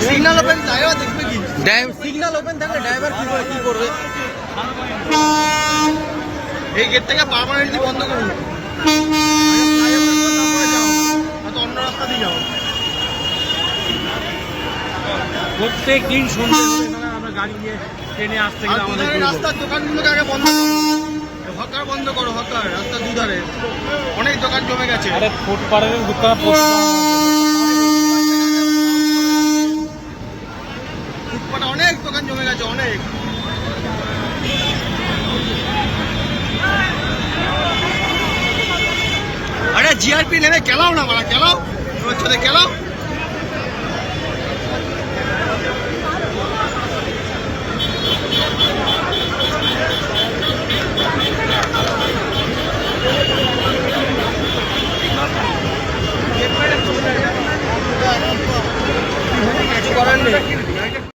Signal open driver দেখবে কি? Signal open থাকলে ড্রাইভার কি করবে? এই গেট থেকে পার্মানেন্টলি বন্ধ করুন। অন্য রাস্তা দিয়ে যাও। প্রত্যেক দিন সন্ধ্যে আমরা গাড়ি নিয়ে ট্রেনে আসতে গেলে আমাদের রাস্তার দোকানগুলোকে আগে বন্ধ করো, হকার বন্ধ করো, হকার রাস্তার দুধারে অনেক দোকান জমে গেছে। আরে ফুটপাতের দোকান ফুটপাতে অনেক দোকান জমে গেছে, অনেক। আরে জিআরপি নেমে খেলাও না, মারা খেলাও, খেলাও।